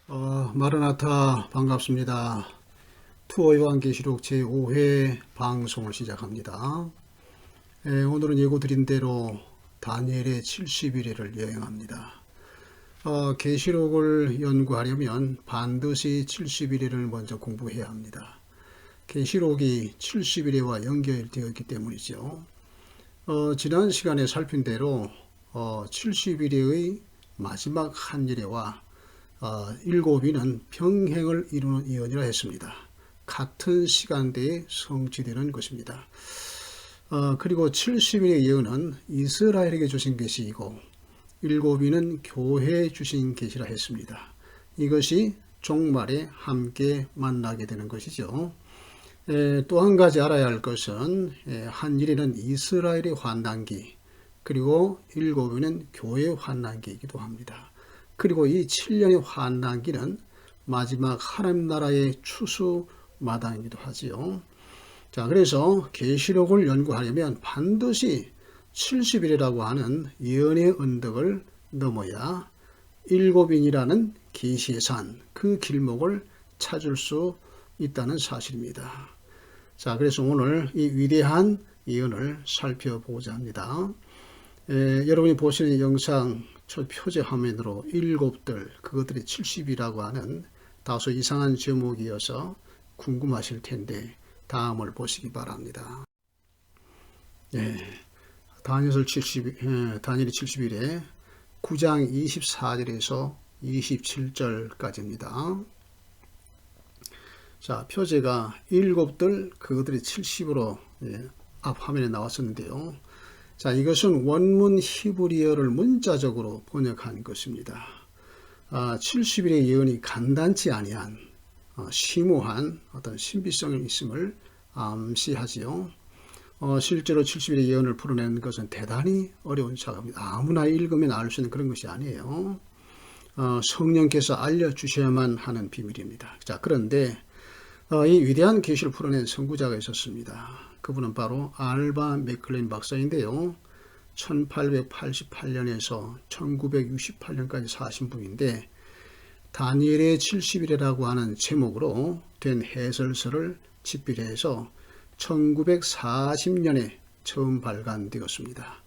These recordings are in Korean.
마르나타 반갑습니다. 투어 요한계시록 제5회 방송을 시작합니다. 오늘은 예고 드린 대로 다니엘의 70일을 여행합니다. 계시록을 연구하려면 반드시 70일을 먼저 공부해야 합니다. 계시록이 70일에와 연결되어 있기 때문이죠. 지난 시간에 살핀 대로 70일의 마지막 한 일에와 일곱위는 병행을 이루는 예언이라 했습니다. 같은 시간대에 성취되는 것입니다. 그리고 70일의 예언은 이스라엘에게 주신 계시이고 일곱위는 교회에 주신 계시라 했습니다. 이것이 종말에 함께 만나게 되는 것이죠. 또 한 가지 알아야 할 것은 한 일에는 이스라엘의 환난기, 그리고 일곱위는 교회의 환난기이기도 합니다. 그리고 이 7년의 환난기는 마지막 하나님 나라의 추수 마당이기도 하지요. 자, 그래서 계시록을 연구하려면 반드시 70일이라고 하는 예언의 언덕을 넘어야 일곱인이라는 계시의 산, 그 길목을 찾을 수 있다는 사실입니다. 자, 그래서 오늘 이 위대한 예언을 살펴보고자 합니다. 여러분이 보시는 영상 첫 표제 화면으로 일곱들, 그것들이 70이라고 하는 다소 이상한 제목이어서 궁금하실 텐데 다음을 보시기 바랍니다. 다니엘이 70일에 9장 24절에서 27절까지입니다. 자, 표제가 일곱들, 그것들이 70으로 앞 화면에 나왔었는데요. 자, 이것은 원문 히브리어를 문자적으로 번역한 것입니다. 70일의 예언이 간단치 아니한 심오한 어떤 신비성이 있음을 암시하지요. 실제로 70일의 예언을 풀어내는 것은 대단히 어려운 작업입니다. 아무나 읽으면 알 수 있는 그런 것이 아니에요. 성령께서 알려주셔야만 하는 비밀입니다. 자, 그런데 이 위대한 계시를 풀어낸 선구자가 있었습니다. 그분은 바로 알바 맥클레인 박사인데요. 1888년에서 1968년까지 사신 분인데 다니엘의 70일이라고 하는 제목으로 된 해설서를 집필해서 1940년에 처음 발간되었습니다.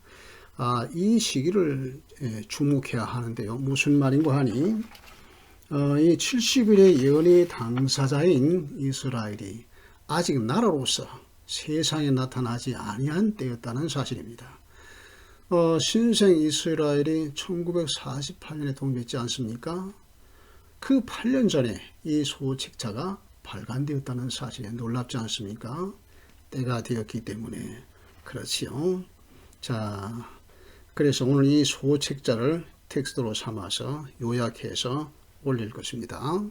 이 시기를 주목해야 하는데요. 무슨 말인고 하니 이 70일의 예언의 당사자인 이스라엘이 아직 나라로서 세상에 나타나지 아니한 때였다는 사실입니다. 신생 이스라엘이 1948년에 독립했지 않습니까? 그 8년 전에 이 소책자가 발간되었다는 사실에 놀랍지 않습니까? 때가 되었기 때문에 그렇지요. 자, 그래서 오늘 이 소책자를 텍스트로 삼아서 요약해서 올릴 것입니다.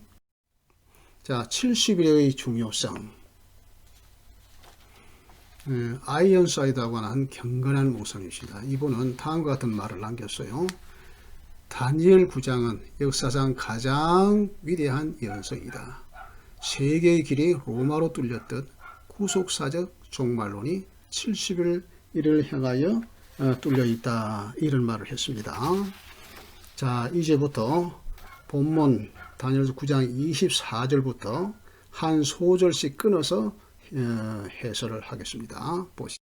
자, 70일의 중요성. 아이언사이드하고 하는 경건한 목사님이십니다. 이분은 다음과 같은 말을 남겼어요. 다니엘 9장은 역사상 가장 위대한 예언서이다. 세계의 길이 로마로 뚫렸듯 구속사적 종말론이 70일을 향하여 뚫려 있다. 이런 말을 했습니다. 자, 이제부터 본문 다니엘서 9장 24절부터 한 소절씩 끊어서 해설을 하겠습니다. 보시죠.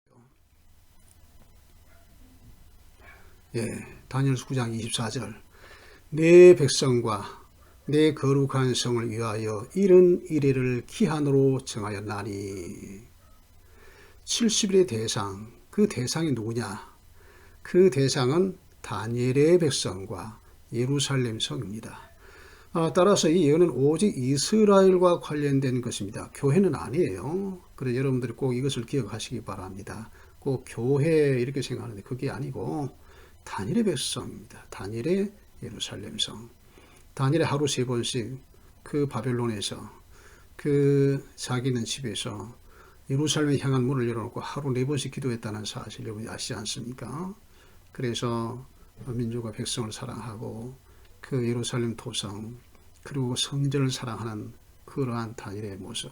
다니엘서 9장 24절. 내 백성과 내 거룩한 성을 위하여 이른 이래를 기한으로 정하였나니. 70일의 대상, 그 대상이 누구냐? 그 대상은 다니엘의 백성과 예루살렘 성입니다. 따라서 이 예언은 오직 이스라엘과 관련된 것입니다. 교회는 아니에요. 그래서 여러분들이 꼭 이것을 기억하시기 바랍니다. 꼭 교회 이렇게 생각하는데 그게 아니고 다니엘의 백성입니다. 다니엘의 예루살렘 성. 다니엘이 하루 3번씩 그 바벨론에서 그 자기는 집에서 예루살렘에 향한 문을 열어놓고 하루 4번씩 기도했다는 사실 여러분이 아시지 않습니까? 그래서 민족과 백성을 사랑하고 그 예루살렘 토성 그리고 성전을 사랑하는 그러한 다니엘의 모습.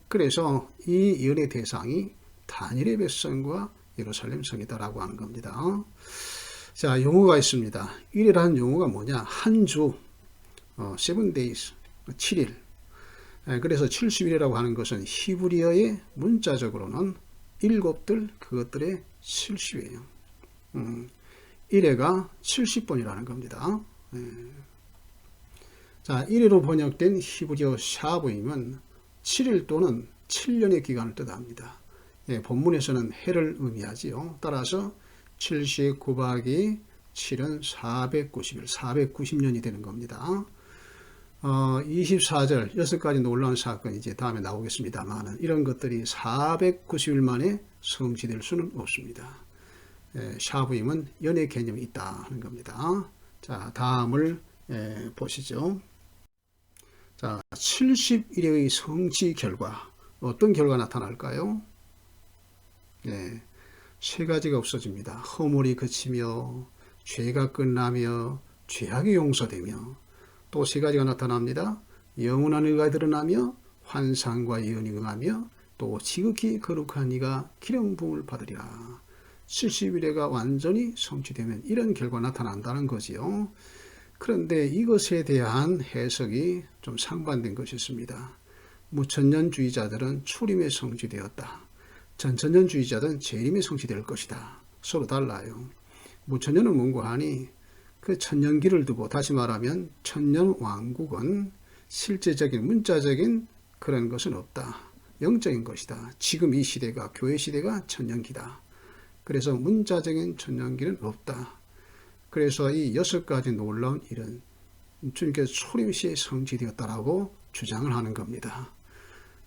그래서 이 예언의 대상이 다니엘의 백성과 예루살렘 성이다라고 하는 겁니다. 자, 용어가 있습니다. 이래라는 용어가 뭐냐? 한 주, 7 days, 7일. 그래서 70일이라고 하는 것은 히브리어의 문자적으로는 일곱들 그것들의 70이에요. 1회가 70번이라는 겁니다. 자, 1회로 번역된 히브리어 샤부임은 7일 또는 7년의 기간을 뜻합니다. 본문에서는 해를 의미하지요. 따라서 70 곱하기 7은 490일, 490년이 되는 겁니다. 24절 6가지 놀라운 사건이 이제 다음에 나오겠습니다만 이런 것들이 490일 만에 성취될 수는 없습니다. 샤부임은 연의 개념이 있다 하는 겁니다. 자, 다음을 보시죠. 자, 70일의 성취 결과 어떤 결과 나타날까요? 세 가지가 없어집니다. 허물이 그치며 죄가 끝나며 죄악이 용서되며 또 세 가지가 나타납니다. 영원한 의가 드러나며 환상과 예언이 응하며 또 지극히 거룩한 이가 기름 부음을 받으리라. 70일에가 완전히 성취되면 이런 결과 나타난다는 거지요. 그런데 이것에 대한 해석이 좀 상반된 것이 있습니다. 무천년주의자들은 초림에 성취되었다. 전천년주의자들은 재림에 성취될 것이다. 서로 달라요. 무천년은 뭔고 하니 그 천년기를 두고 다시 말하면 천년왕국은 실제적인 문자적인 그런 것은 없다. 영적인 것이다. 지금 이 시대가 교회 시대가 천년기다. 그래서 문자적인 천년기는 없다. 그래서 이 6가지 놀라운 일은 주님께서 초림 시에 성취되었다라고 주장을 하는 겁니다.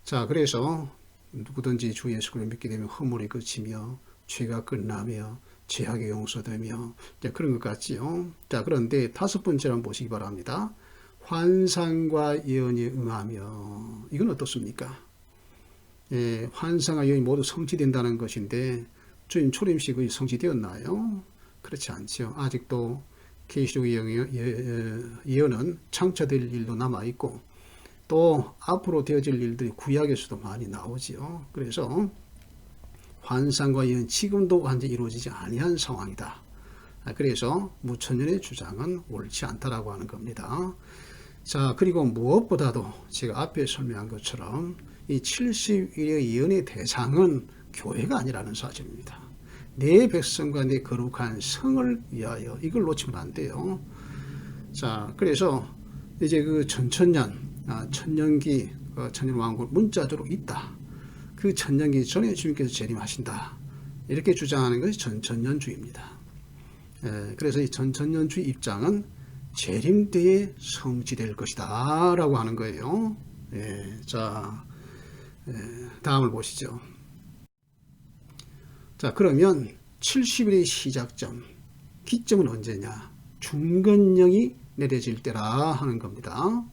자, 그래서 누구든지 주 예수를 믿게 되면 허물이 그치며 죄가 끝나며 죄악이 용서되며 그런 것 같지요. 자, 그런데 5번째로 한번 보시기 바랍니다. 환상과 예언이 응하며 이건 어떻습니까? 환상과 예언이 모두 성취된다는 것인데 주님 초림시 거의 성취되었나요? 그렇지 않죠. 아직도 계시록의 예언은 창차될 일도 남아있고 또 앞으로 되어질 일들이 구약에서도 많이 나오지요. 그래서 환상과 예언 지금도 완전히 이루어지지 아니한 상황이다. 그래서 무천년의 주장은 옳지 않다라고 하는 겁니다. 자, 그리고 무엇보다도 제가 앞에 설명한 것처럼 이 70일의 예언의 대상은 교회가 아니라는 사실입니다. 내 백성과 내 거룩한 성을 위하여 이걸 놓치면 안 돼요. 자, 그래서 이제 그 천천년, 천년기, 천년왕국 문자적으로 있다. 그 천년기 전에 주님께서 재림하신다. 이렇게 주장하는 것이 전천년주의입니다. 그래서 이 전천년주의 입장은 재림 때에 성취될 것이다 라고 하는 거예요. 자, 다음을 보시죠. 자, 그러면 70일의 시작점, 기점은 언제냐? 중건령이 내려질 때라 하는 겁니다.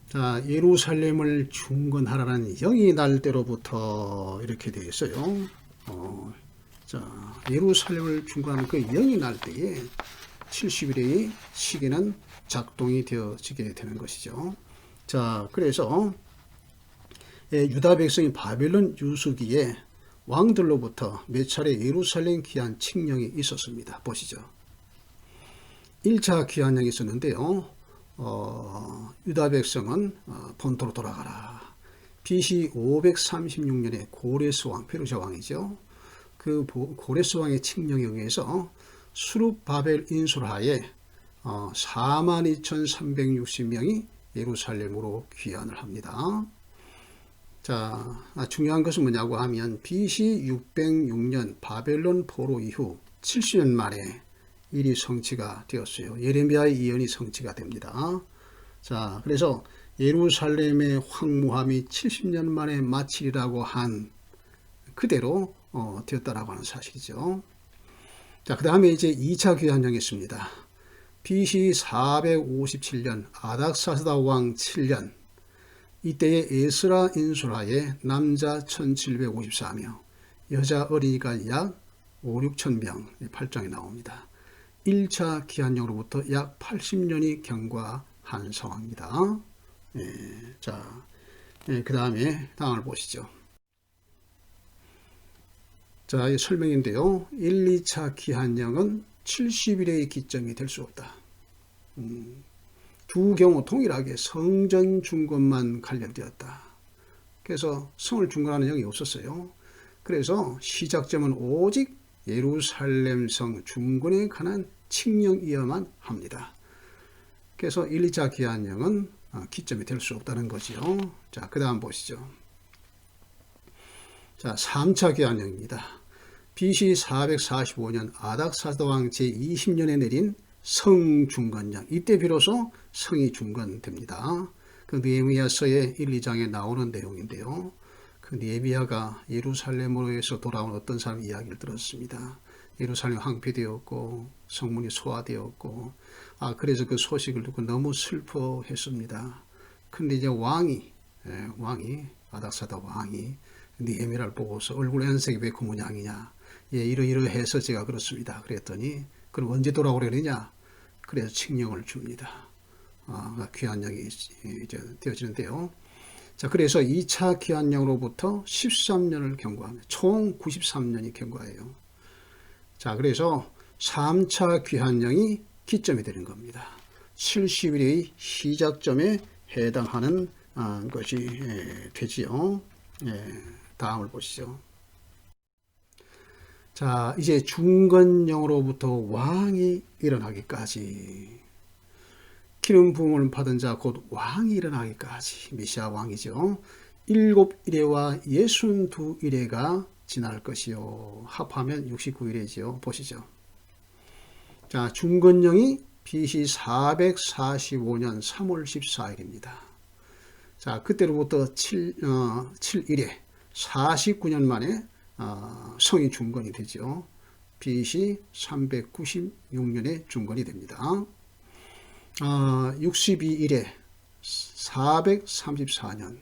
자, 예루살렘을 중건하라는 영이 날 때로부터 이렇게 되어 있어요. 자, 예루살렘을 중건하는 그 영이 날 때에 70일의 시기는 작동이 되어지게 되는 것이죠. 자, 그래서 유다 백성이 바벨론 유수기에 왕들로부터 몇 차례 예루살렘 귀환 칙령이 있었습니다. 보시죠. 1차 귀환령이 있었는데요. 유다 백성은 본토로 돌아가라. BC 536년에 고레스 왕, 페르시아 왕이죠. 그 고레스 왕의 칙령에 의해서 수룹바벨 인술하에 42,360명이 예루살렘으로 귀환을 합니다. 자, 중요한 것은 뭐냐고 하면 BC 606년 바벨론 포로 이후 70년 만에 일이 성취가 되었어요. 예레미야의 예언이 성취가 됩니다. 자, 그래서 예루살렘의 황무함이 70년 만에 마치리라고 한 그대로 되었다라고 하는 사실이죠. 자, 그 다음에 이제 2차 귀환령이 있습니다. BC 457년 아닥사스다 왕 7년 이때에 에스라 인술하에 남자 1754명, 여자 어린이가 약 5, 6천 명, 8장에 나옵니다. 1차 귀환령으로부터 약 80년이 경과한 상황입니다. 자, 그 다음에 다음을 보시죠. 자, 이 설명인데요. 1, 2차 귀환령은 70일의 기점이 될 수 없다. 두 경우 동일하게 성전 중건만 관련되었다. 그래서 성을 중건하는 영이 없었어요. 그래서 시작점은 오직 예루살렘 성 중건에 관한 칙령이어야만 합니다. 그래서 1, 2차 기한령은 기점이 될 수 없다는 거지요. 자, 그 다음 보시죠. 자, 3차 기한령입니다. BC 445년 아닥사스다왕 제20년에 내린 성중건령. 이때 비로소 성이 중건됩니다. 그 느헤미야서의 1, 2장에 나오는 내용인데요. 그 느헤미야가 예루살렘으로에서 돌아온 어떤 사람 이야기를 들었습니다. 예루살렘 황폐되었고 성문이 소화되었고 그래서 그 소식을 듣고 너무 슬퍼했습니다. 근데 이제 왕이 아닥사다 왕이 느헤미야를 보고서 얼굴 연색이 왜 그 모양이냐, 이러이러해서 제가 그렇습니다. 그랬더니 그럼 언제 돌아오려 그러냐, 그래서 칙령을 줍니다. 귀환령이 이제 되어지는데요. 자, 그래서 2차 귀환령으로부터 13년을 경과합니다. 총 93년이 경과해요. 자, 그래서 3차 귀환령이 기점이 되는 겁니다. 70일의 시작점에 해당하는 것이 되지요. 다음을 보시죠. 자, 이제 중건령으로부터 왕이 일어나기까지, 기름 부음을 받은 자 곧 왕이 일어나기까지, 메시아 왕이죠. 7일에와 62일에가 지날 것이요. 합하면 69일이죠. 보시죠. 자, 중건령이 BC 445년 3월 14일입니다. 자, 그때로부터 7일에 49년 만에 성이 중건이 되죠. BC 396년에 중건이 됩니다. 62일에 434년,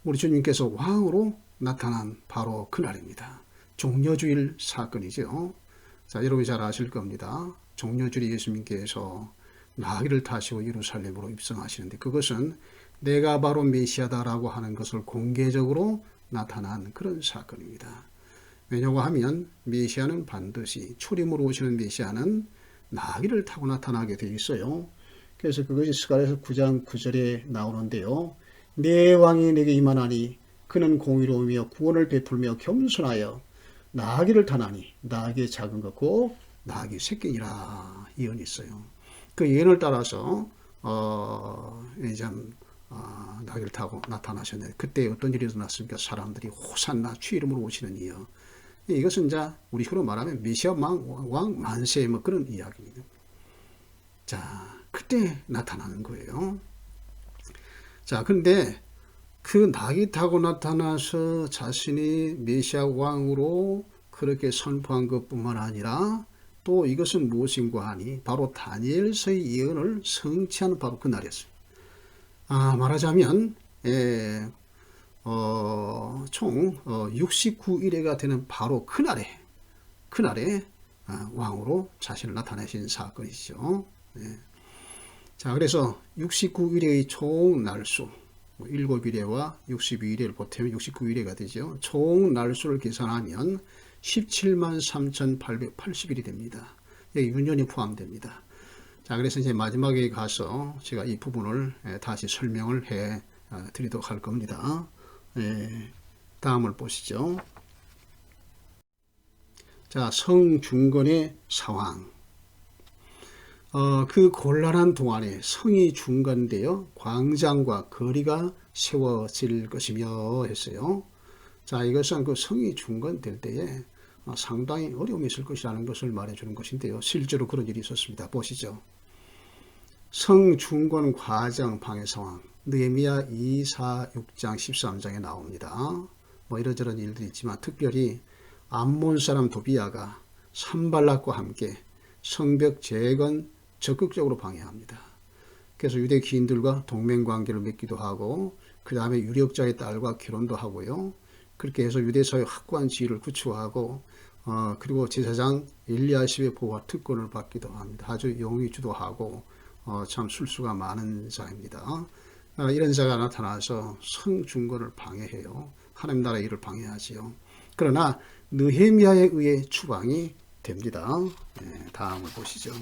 우리 주님께서 왕으로 나타난 바로 그날입니다. 종려주일 사건이죠. 자, 여러분이 잘 아실 겁니다. 종려주일에 예수님께서 나귀를 타시고 예루살렘으로 입성하시는데, 그것은 내가 바로 메시아다라고 하는 것을 공개적으로 나타난 그런 사건입니다. 왜냐고 하면 메시아는 반드시 초림으로 오시는 메시아는 나귀를 타고 나타나게 되어 있어요. 그래서 그것이 스가랴서 9장 9절에 나오는데요. 내 왕이 내게 임하나니 그는 공의로우며 구원을 베풀며 겸손하여 나귀를 타나니 나귀의 작은 것 곧 나귀 새끼니라 예언이 있어요. 그 예언을 따라서 나귀를 타고 나타나셨는데, 그때 어떤 일이 일어났습니까? 사람들이 호산나 주 이름으로 오시는 이여. 이것은 이제 우리 혀로 말하면 메시아 왕 만세 뭐 그런 이야기입니다. 자, 그때 나타나는 거예요. 자, 근데 그 나귀 타고 나타나서 자신이 메시아 왕으로 그렇게 선포한 것뿐만 아니라 또 이것은 무엇인가 하니 바로 다니엘서의 예언을 성취하는 바로 그날이었어요. 말하자면 총 69일에가 되는 바로 그날에 왕으로 자신을 나타내신 사건이죠. 자, 그래서 69일의 총 날수, 7일에와 62일을 보태면 69일에가 되죠. 총 날수를 계산하면 17만 3,880일이 됩니다. 여기 윤년이 포함됩니다. 자, 그래서 이제 마지막에 가서 제가 이 부분을 다시 설명을 해 드리도록 할 겁니다. 다음을 보시죠. 자, 성중건의 상황. 그 곤란한 동안에 성이 중건되어 광장과 거리가 세워질 것이며 했어요. 자, 이것은 그 성이 중건될 때에 상당히 어려움이 있을 것이라는 것을 말해주는 것인데요. 실제로 그런 일이 있었습니다. 보시죠. 성중건 과정 방해 상황. 느헤미야 2, 4, 6장, 13장에 나옵니다. 뭐 이런저런 일들이 있지만 특별히 암몬 사람 도비야가 산발락과 함께 성벽 재건 적극적으로 방해합니다. 그래서 유대 기인들과 동맹관계를 맺기도 하고 그 다음에 유력자의 딸과 결혼도 하고요. 그렇게 해서 유대사회 확고한 지위를 구축하고 그리고 제사장 엘리야십의 보호와 특권을 받기도 합니다. 아주 영이 주도하고 참 술수가 많은 자입니다. 이런 자가 나타나서 성중건을 방해해요. 하나님 나라의 일을 방해하지요. 그러나 느헤미야에 의해 추방이 됩니다. 다음을 보시죠.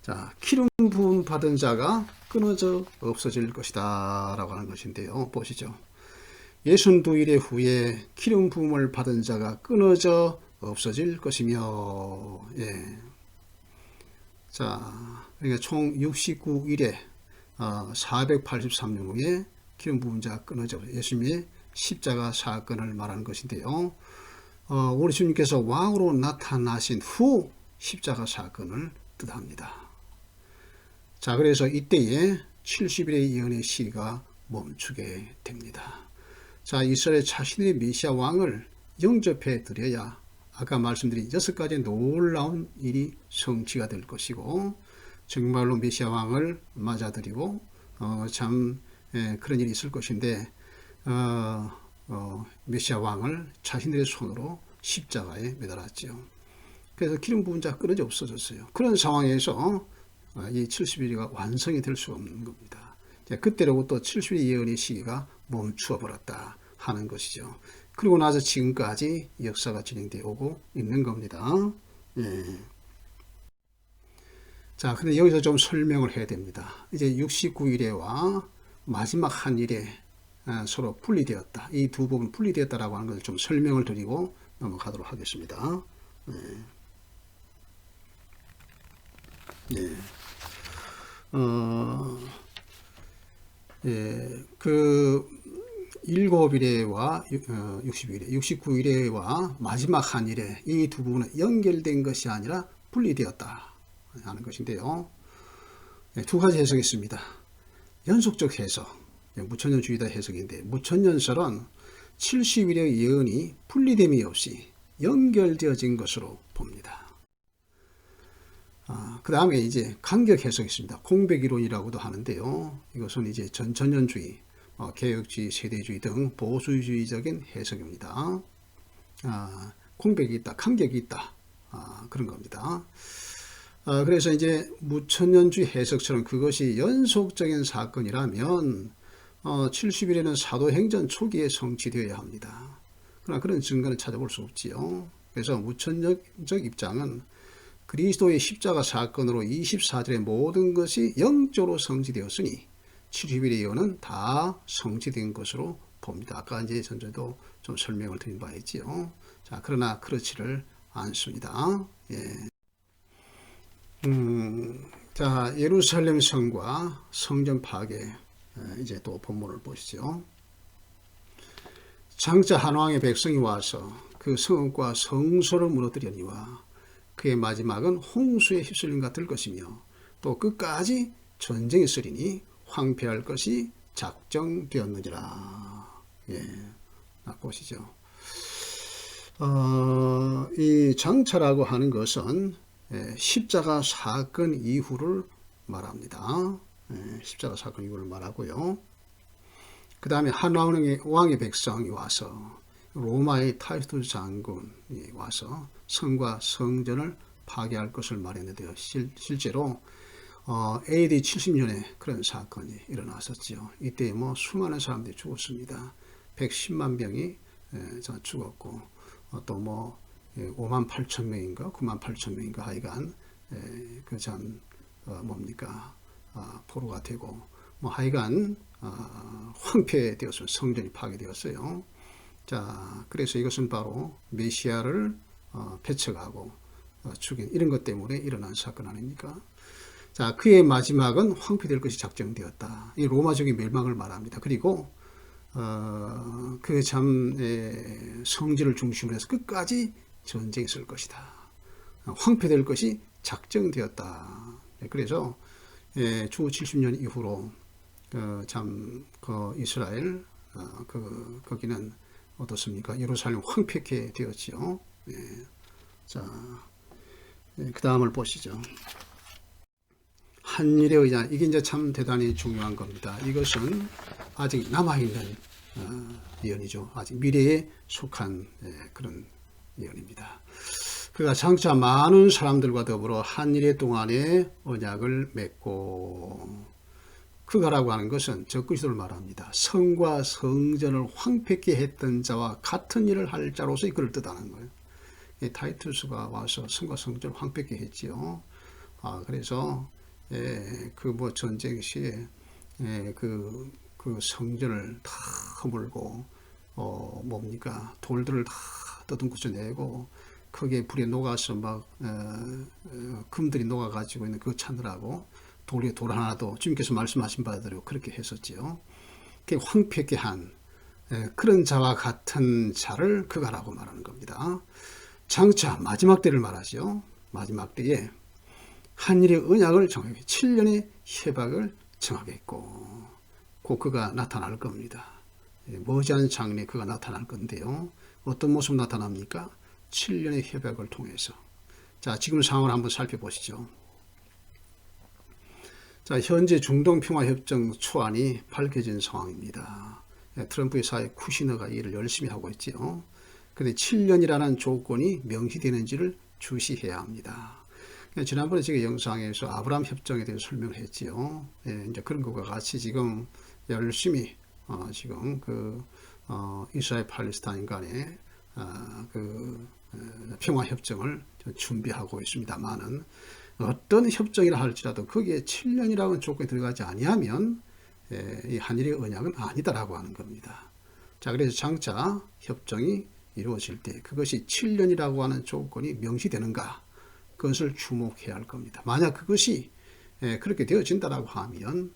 자, 기름 부음 받은 자가 끊어져 없어질 것이다 라고 하는 것인데요. 보시죠. 62일의 후에 기름 부음을 받은 자가 끊어져 없어질 것이며, 예. 자, 그러니까 총 69일에 483년 후에 기름 부은 자가 끊어져 예수님의 십자가 사건을 말하는 것인데요. 우리 주님께서 왕으로 나타나신 후 십자가 사건을 뜻합니다. 자, 그래서 이때에 70일의 예언의 시기가 멈추게 됩니다. 자, 이스라엘 자신의 메시아 왕을 영접해 드려야 아까 말씀드린 6가지 놀라운 일이 성취가 될 것이고, 정말로 메시아 왕을 맞아들이고 그런 일이 있을 것인데, 메시아 왕을 자신들의 손으로 십자가에 매달았죠. 그래서 기름 부은 자가 끊어져 없어졌어요. 그런 상황에서 이 70일이가 완성이 될 수 없는 겁니다. 그때로부터 70일의 예언의 시기가 멈추어 버렸다 하는 것이죠. 그리고 나서 지금까지 역사가 진행되어 오고 있는 겁니다. 예. 자, 근데 여기서 좀 설명을 해야 됩니다. 이제 69일에와 마지막 한 일에 서로 분리되었다. 이 두 부분 분리되었다라고 하는 것을 좀 설명을 드리고 넘어가도록 하겠습니다. 예. 그 7일에와 60일에, 69일에와 마지막 한 일에 이 두 부분은 연결된 것이 아니라 분리되었다 하는 것인데요. 두 가지 해석이 있습니다. 연속적 해석, 무천년주의자 해석인데, 무천년설은 70일의 예언이 분리됨이 없이 연결되어진 것으로 봅니다. 그 다음에 이제 간격 해석이 있습니다. 공백이론이라고도 하는데요. 이것은 이제 전천년주의, 개혁주의, 세대주의 등 보수주의적인 해석입니다. 공백이 있다, 간격이 있다, 그런 겁니다. 그래서 이제 무천년주의 해석처럼 그것이 연속적인 사건이라면 70일에는 사도행전 초기에 성취되어야 합니다. 그러나 그런 증거는 찾아볼 수 없지요. 그래서 무천년적 입장은 그리스도의 십자가 사건으로 24절의 모든 것이 영적으로 성취되었으니 70일의 예언은 다 성취된 것으로 봅니다. 아까 이제 전에도 좀 설명을 드린 바 있지요. 자, 그러나 그렇지를 않습니다. 예. 자, 예루살렘 성과 성전 파괴, 이제 또 본문을 보시죠. 장차 한 왕의 백성이 와서 그 성읍과 성소를 무너뜨리니와 그의 마지막은 홍수에 휩쓸림과 될 것이며 또 끝까지 전쟁이 있으리니 황폐할 것이 작정되었느니라. 예, 보시죠. 이 장차라고 하는 것은 십자가 사건 이후를 말합니다. 십자가 사건 이후를 말하고요. 그 다음에 한 왕의 백성이 와서 로마의 타이투스 장군이 와서 성과 성전을 파괴할 것을 말했는데요. 실제로 AD 70년에 그런 사건이 일어났었죠. 이때 수많은 사람들이 죽었습니다. 110만 명이 죽었고 또 5만 8천 명인가 9만 8천 명인가 하여간 포로가 되고 하여간 황폐되었어요. 성전이 파괴되었어요. 자, 그래서 이것은 바로 메시아를 배척하고 죽인 이런 것 때문에 일어난 사건 아닙니까? 자, 그의 마지막은 황폐될 것이 작정되었다. 이 로마적인 멸망을 말합니다. 그리고 그 성지를 중심으로 해서 끝까지 전쟁이 있을 것이다. 황폐될 것이 작정되었다. 그래서 주 70년 이후로 이스라엘 거기는 어떻습니까? 예루살렘 황폐케 되었지요. 자, 그 다음을 보시죠. 한일에 의한, 이게 이제 참 대단히 중요한 겁니다. 이것은 아직 남아있는 예언이죠. 아직 미래에 속한 그런 예언입니다. 그가 장차 많은 사람들과 더불어 한일의 동안에 언약을 맺고, 그가라고 하는 것은 적그리스도를 말합니다. 성과 성전을 황폐케 했던 자와 같은 일을 할 자로서 그를 뜻하는 거예요. 타이투스가 와서 성과 성전을 황폐케 했지요. 그래서 그 뭐 전쟁 시에 그 성전을 다 허물고 뭡니까 돌들을 다 떠듬고쳐 내고 거기에 불에 녹아서 막 금들이 녹아 가지고 있는 그 찾느라고 돌에 돌 하나도 주님께서 말씀하신 바대로 그렇게 했었지요. 그 황폐케 한 그런 자와 같은 자를 그가라고 말하는 겁니다. 장차 마지막 때를 말하죠. 마지막 때에 한일의 언약을 정하게 7년의 협약을 정하겠고 곧 그가 나타날 겁니다. 머지않은 장래에 그가 나타날 건데요. 어떤 모습 나타납니까? 7년의 협약을 통해서. 자, 지금 상황을 한번 살펴보시죠. 자, 현재 중동평화협정 초안이 밝혀진 상황입니다. 트럼프의 사회 쿠시너가 일을 열심히 하고 있지요. 그런데 7년이라는 조건이 명시되는지를 주시해야 합니다. 지난번에 제가 영상에서 아브라함 협정에 대해서 설명을 했지요. 이제 그런 것과 같이 지금 열심히 지금 이스라엘 팔레스타인 간의 평화 협정을 준비하고 있습니다만은 어떤 협정이라 할지라도 거기에 7년이라는 조건이 들어가지 아니하면 이 한일의 언약은 아니다라고 하는 겁니다. 자, 그래서 장차 협정이 이루어질 때 그것이 7년이라고 하는 조건이 명시되는가? 그것을 주목해야 할 겁니다. 만약 그것이 그렇게 되어진다라고 하면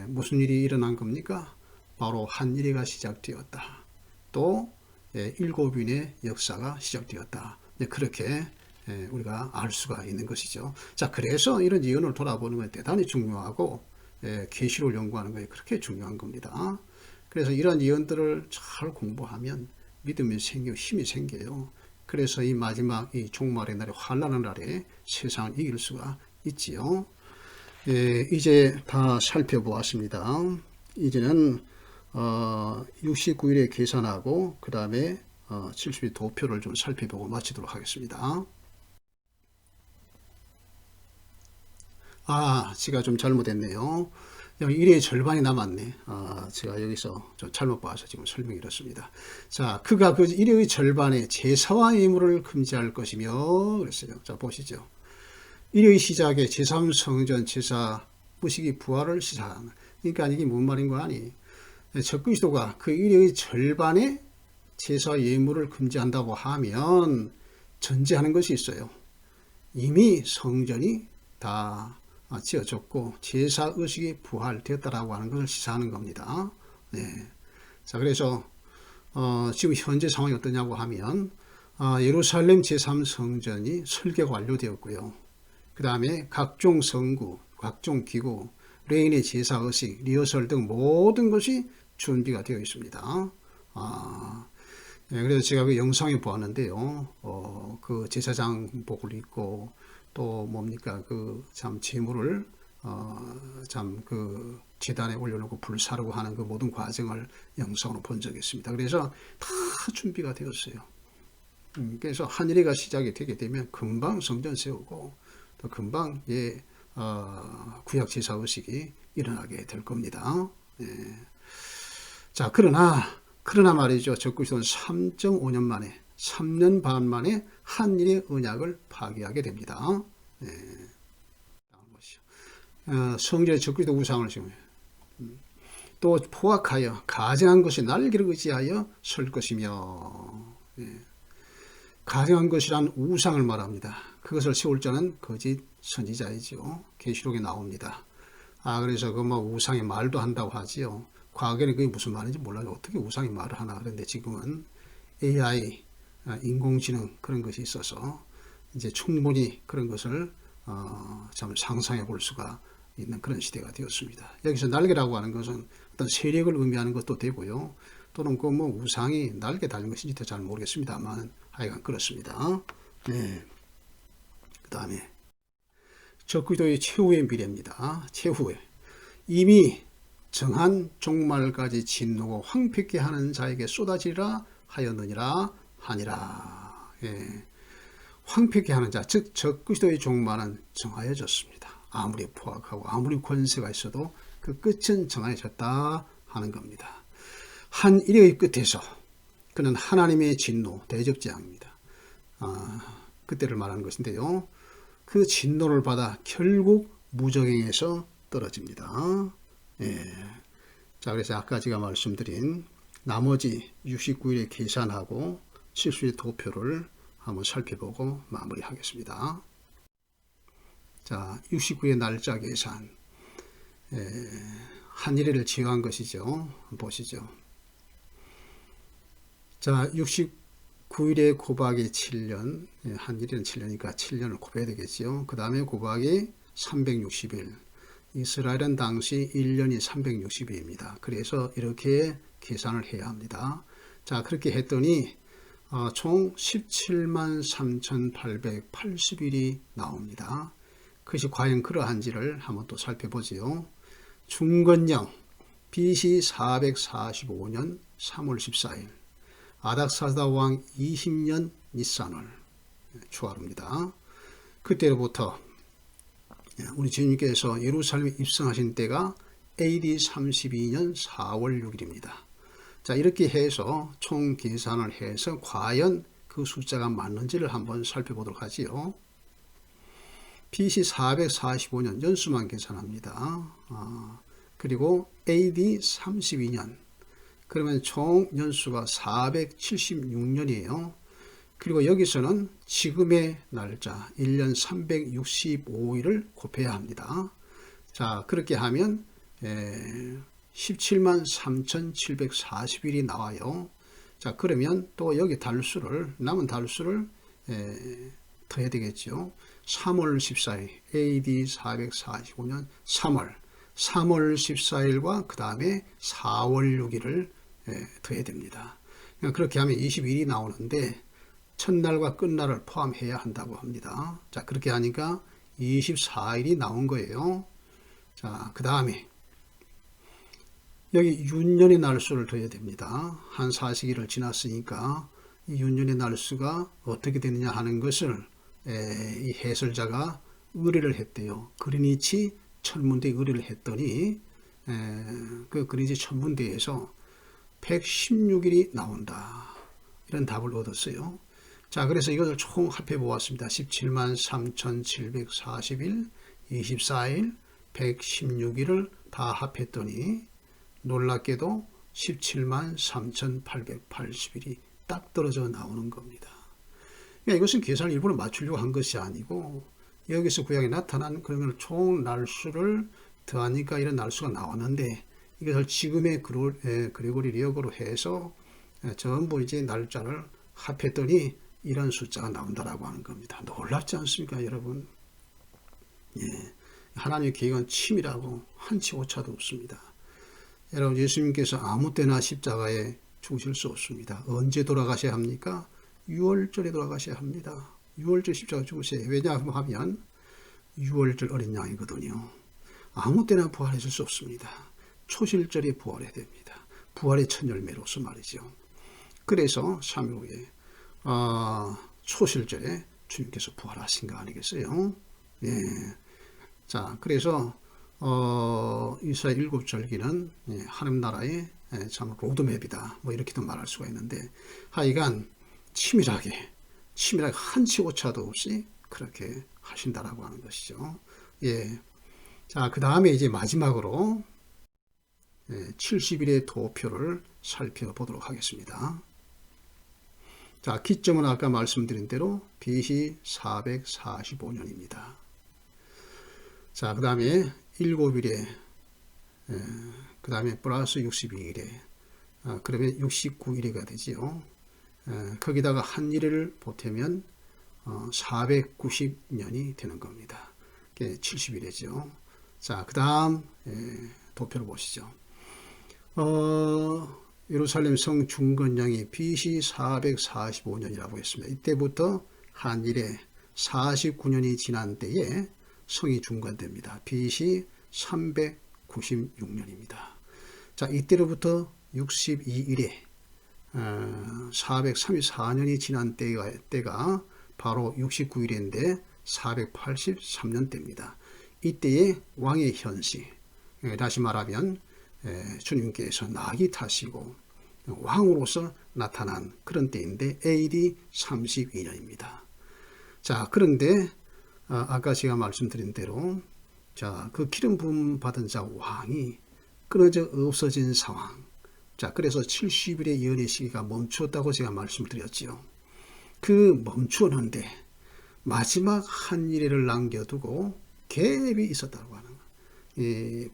무슨 일이 일어난 겁니까? 바로 한일회가 시작되었다. 또 7인의 역사가 시작되었다. 그렇게 우리가 알 수가 있는 것이죠. 자, 그래서 이런 예언을 돌아보는 건 대단히 중요하고 계시를 연구하는 것이 그렇게 중요한 겁니다. 그래서 이런 예언들을 잘 공부하면 믿음이 생기고 힘이 생겨요. 그래서 이 마지막 이 종말의 날에 환난의 날에 세상을 이길 수가 있지요. 이제 다 살펴보았습니다. 이제는 69일에 계산하고 그 다음에 70일 도표를 좀 살펴보고 마치도록 하겠습니다. 제가 좀 잘못했네요. 여기 1회의 절반이 남았네. 제가 여기서 좀 잘못 봐서 지금 설명이 이렇습니다. 자, 그가 그 1회의 절반에 제사와 예물을 금지할 것이며 그랬어요. 자, 보시죠. 1회의 시작에 제3성전 제사 무식이 부활을 시작하는. 그러니까 이게 뭔 말인 거 아니? 적그리스도가 그 1회의 절반에 제사 예물을 금지한다고 하면 전제하는 것이 있어요. 이미 성전이 다 지어졌고 제사의식이 부활되었다라고 하는 것을 시사하는 겁니다. 자, 그래서 지금 현재 상황이 어떠냐고 하면 예루살렘 제3성전이 설계가 완료되었고요. 그 다음에 각종 성구, 각종 기구, 레인의 제사의식, 리허설 등 모든 것이 준비가 되어 있습니다. 그래서 제가 그 영상에 보았는데요. 그 제사장복을 입고 또 뭡니까 참 제물을 제단에 올려놓고 불 사르고 하는 그 모든 과정을 영상으로 본 적이 있습니다. 그래서 다 준비가 되었어요. 그래서 한일회가 시작이 되게 되면 금방 성전 세우고 또 금방 구약 제사 의식이 일어나게 될 겁니다. 자, 그러나 말이죠. 적그리스도는 3.5년 만에 3년 반 만에 한일의 언약을 파기하게 됩니다. 성전의 적그리스도 우상을 지금 또 포악하여 가증한 것이 날개를 의지하여 설 것이며 가증한 것이란 우상을 말합니다. 그것을 세울 자는 거짓 선지자이죠. 계시록에 나옵니다. 그래서 그 우상의 말도 한다고 하지요. 과거에는 그게 무슨 말인지 몰라요. 어떻게 우상의 말을 하나. 그런데 지금은 AI 인공지능 그런 것이 있어서 이제 충분히 그런 것을 참 상상해 볼 수가 있는 그런 시대가 되었습니다. 여기서 날개라고 하는 것은 어떤 세력을 의미하는 것도 되고요. 또는 그 우상이 날개 달린 것인지 잘 모르겠습니다만 하여간 그렇습니다. 그 다음에 적그리스도의 최후의 미래입니다. 최후에 이미 정한 종말까지 진노고 황폐케 하는 자에게 쏟아지리라 하였느니라 하니라. 황폐케 하는 자, 즉 적그리스도의 종말은 정하여졌습니다. 아무리 포악하고 아무리 권세가 있어도 그 끝은 정하여졌다 하는 겁니다. 한 일의 끝에서 그는 하나님의 진노, 대적재앙입니다. 그때를 말하는 것인데요. 그 진노를 받아 결국 무적행에서 떨어집니다. 예. 자, 그래서 아까 제가 말씀드린 나머지 69일의 계산하고 70일의 도표를 한번 살펴보고 마무리하겠습니다. 자, 69일의 날짜 계산. 한일회를 제외한 것이죠. 보시죠. 자, 69일에 곱하기 7년, 한일회는 7년이니까 7년을 곱해야 되겠죠. 그 다음에 곱하기 360일. 이스라엘은 당시 1년이 360일입니다. 그래서 이렇게 계산을 해야 합니다. 자, 그렇게 했더니 총 17만 3,880일이 나옵니다. 그것이 과연 그러한지를 한번 또 살펴보지요. 중건령 BC 445년 3월 14일 아닥사스다 왕 20년 니산월 추하루입니다. 그때로부터 우리 주님께서 예루살렘에 입성하신 때가 AD 32년 4월 6일입니다. 자, 이렇게 해서 총 계산을 해서 과연 그 숫자가 맞는지를 한번 살펴보도록 하지요. BC 445년 연수만 계산합니다. 그리고 AD 32년 그러면 총 연수가 476년이에요. 그리고 여기서는 지금의 날짜 1년 365일을 곱해야 합니다. 자, 그렇게 하면 17만 3,740일이 나와요. 자, 그러면 또 여기 달수를 남은 달수를 더해야 되겠죠. 3월 14일 AD 445년 3월 14일과 그 다음에 4월 6일을 더해야 됩니다. 그렇게 하면 20일이 나오는데 첫날과 끝날을 포함해야 한다고 합니다. 자, 그렇게 하니까 24일이 나온 거예요. 자, 그 다음에 여기 윤년의 날수를 더해야 됩니다. 한 40일을 지났으니까 이 윤년의 날수가 어떻게 되느냐 하는 것을 이 해설자가 의뢰를 했대요. 그리니치 천문대에 의뢰를 했더니 그 그리니치 천문대에서 116일이 나온다. 이런 답을 얻었어요. 자, 그래서 이것을 총 합해 보았습니다. 17만 3,740일, 24일, 116일을 다 합했더니 놀랍게도 17만 3,880일이 딱 떨어져 나오는 겁니다. 그러니까 이것은 계산을 일부러 맞추려고 한 것이 아니고 여기서 구약에 나타난 그런 총 날수를 더하니까 이런 날수가 나왔는데 이것을 지금의 그레고리 리역으로 해서 전부 이제 날짜를 합했더니 이런 숫자가 나온다라고 하는 겁니다. 놀랍지 않습니까, 여러분? 예, 하나님의 계획은 치밀하고 한치 오차도 없습니다. 여러분, 예수님께서 아무 때나 십자가에 죽으실 수 없습니다. 언제 돌아가셔야 합니까? 6월절에 돌아가셔야 합니다. 6월절 십자가 죽으세요. 왜냐하면 6월절 어린 양이거든요. 아무 때나 부활했을 수 없습니다. 초실절에 부활해야 됩니다. 부활의 첫 열매로서 말이죠. 그래서 3일 후에 초실절에 주님께서 부활하신 거 아니겠어요? 예. 자, 그래서 이스라엘 일곱 절기는 하나님 나라의 참 로드맵이다. 뭐 이렇게도 말할 수가 있는데 하여간 치밀하게 한치 오차도 없이 그렇게 하신다라고 하는 것이죠. 예. 자, 그 다음에 이제 마지막으로 70일의 도표를 살펴보도록 하겠습니다. 자, 기점은 아까 말씀드린 대로 BC 445년입니다. 자, 그 다음에 7일에 그 다음에 플러스 62일에 그러면 69일이가 되지요. 거기다가 한 일을 보태면 490년이 되는 겁니다. 70일이죠. 자, 그 다음 도표를 보시죠. 예루살렘 성 중건령이 BC 445년이라고 했습니다. 이때부터 한일에 49년이 지난 때에 성이 중건됩니다. BC 396년입니다. 자, 이때로부터 62일에 434년이 지난 때가 바로 69일인데 483년 때입니다. 이때의 왕의 현시, 다시 말하면 주님께서 나귀 타시고 왕으로서 나타난 그런 때인데 AD 32년입니다. 자, 그런데 아까 제가 말씀드린 대로 자, 그 기름 부음 받은 자 왕이 끊어져 없어진 상황. 자, 그래서 70일의 예언의 시기가 멈추었다고 제가 말씀을 드렸지요. 그 멈추었는데 마지막 한 일회를 남겨두고 갭이 있었다고 하는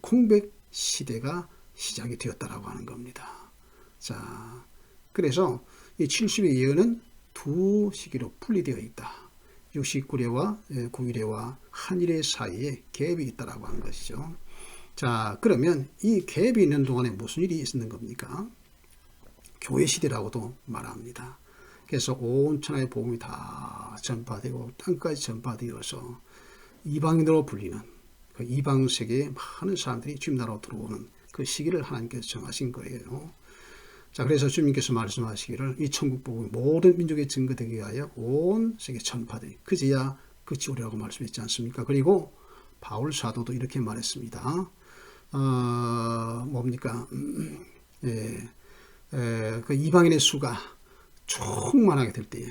공백 시대가 시작이 되었다라고 하는 겁니다. 자, 그래서 이 70의 예언은 두 시기로 분리되어 있다. 69일과 9일과 한일의 사이에 갭이 있다라고 하는 것이죠. 자, 그러면 이 갭이 있는 동안에 무슨 일이 있었는 겁니까? 교회 시대라고도 말합니다. 그래서 온 천하의 복음이 다 전파되고 땅까지 전파되어서 이방인으로 불리는 그 이방 세계에 많은 사람들이 주님 나라로 들어오는 그 시기를 하나님께서 정하신 거예요. 자, 그래서 주님께서 말씀하시기를 이 천국 복음이 모든 민족에 증거되기 위하여 온 세계 전파되리. 그제야 끝이 오리라고 말씀했지 않습니까? 그리고 바울 사도도 이렇게 말했습니다. 뭡니까? 그 이방인의 수가 충만하게 될 때에,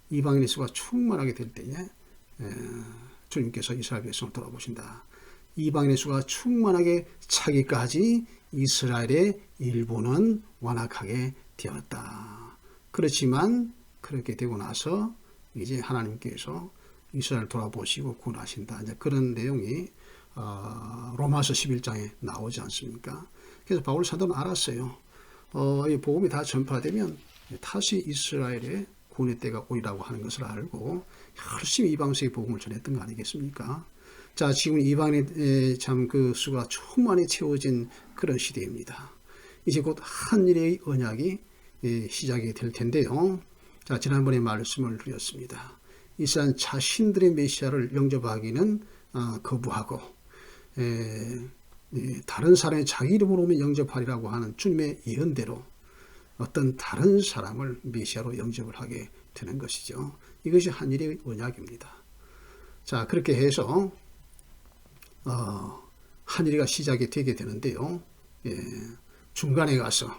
이방인의 수가 충만하게 될 때에, 주님께서 이스라엘 백성을 돌아보신다. 이방인의 수가 충만하게 차기까지 이스라엘의 일부는 완악하게 되었다. 그렇지만 그렇게 되고 나서 이제 하나님께서 이스라엘 돌아보시고 구원하신다. 이제 그런 내용이 로마서 11장에 나오지 않습니까? 그래서 바울 사도는 알았어요. 이 복음이 다 전파되면 다시 이스라엘의 구원의 때가 오리라고 하는 것을 알고 열심히 이방세계 복음을 전했던 거 아니겠습니까? 자, 지금 이방인의 참 그 수가 충만히 채워진 그런 시대입니다. 이제 곧 한일의 언약이 시작이 될 텐데요. 자, 지난번에 말씀을 드렸습니다. 이스라엘 자신들의 메시아를 영접하기는 거부하고 다른 사람이 자기 이름으로 오면 영접하리라고 하는 주님의 예언대로 어떤 다른 사람을 메시아로 영접을 하게 되는 것이죠. 이것이 한일의 언약입니다. 자, 그렇게 해서 한일이가 시작이 되게 되는데요. 중간에 가서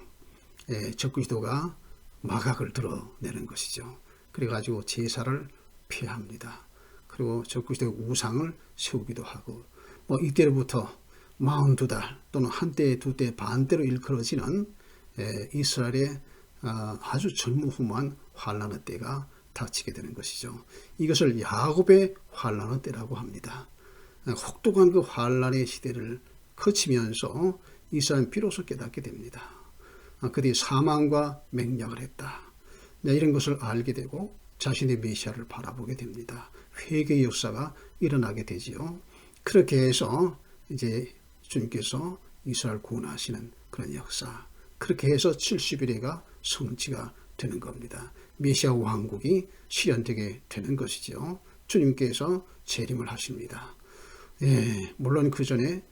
적그리스도가 마각을 드러내는 것이죠. 그래가지고 제사를 폐합니다. 그리고 적그리스도의 우상을 세우기도 하고 이때로부터 42달 또는 한때 두때 반대로 일컬어지는 이스라엘의 아주 전무후무한 환란의 때가 닥치게 되는 것이죠. 이것을 야곱의 환란의 때라고 합니다. 혹독한 그 환란의 시대를 거치면서 이스라엘은 비로소 깨닫게 됩니다. 그들이 사망과 맹약을 했다. 이런 것을 알게 되고 자신의 메시아를 바라보게 됩니다. 회개의 역사가 일어나게 되지요. 그렇게 해서 이제 주님께서 이스라엘 구원하시는 그런 역사. 그렇게 해서 70일에가 성취가 되는 겁니다. 메시아 왕국이 실현되게 되는 것이죠. 주님께서 재림을 하십니다. 물론 그 전에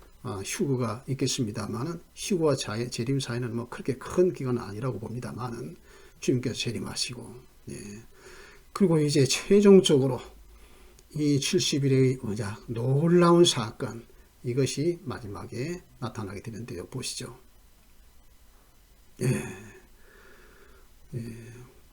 휴거가 있겠습니다만은 휴거와 재림 사이는 뭐 그렇게 큰 기간은 아니라고 봅니다만은 주님께서 재림하시고, 그리고 이제 최종적으로 이 70일의 언약 놀라운 사건 이것이 마지막에 나타나게 되는데요. 보시죠.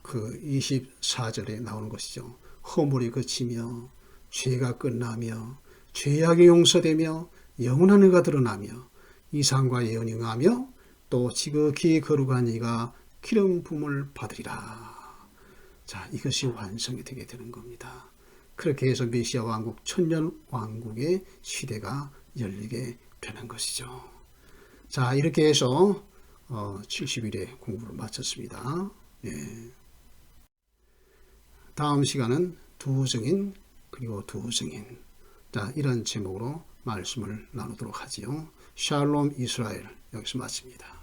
그 24절에 나오는 것이죠. 허물이 그치며 죄가 끝나며 죄악이 용서되며 영원한 의가 드러나며 이상과 예언이 응하며 또 지극히 거룩한 이가 기름 부음을 받으리라. 자, 이것이 완성이 되게 되는 겁니다. 그렇게 해서 메시아 왕국, 천년 왕국의 시대가 열리게 되는 것이죠. 자, 이렇게 해서 70일의 공부를 마쳤습니다. 다음 시간은 두 증인 그리고 두 증인. 자, 이런 제목으로 말씀을 나누도록 하지요. 샬롬 이스라엘 여기서 마칩니다.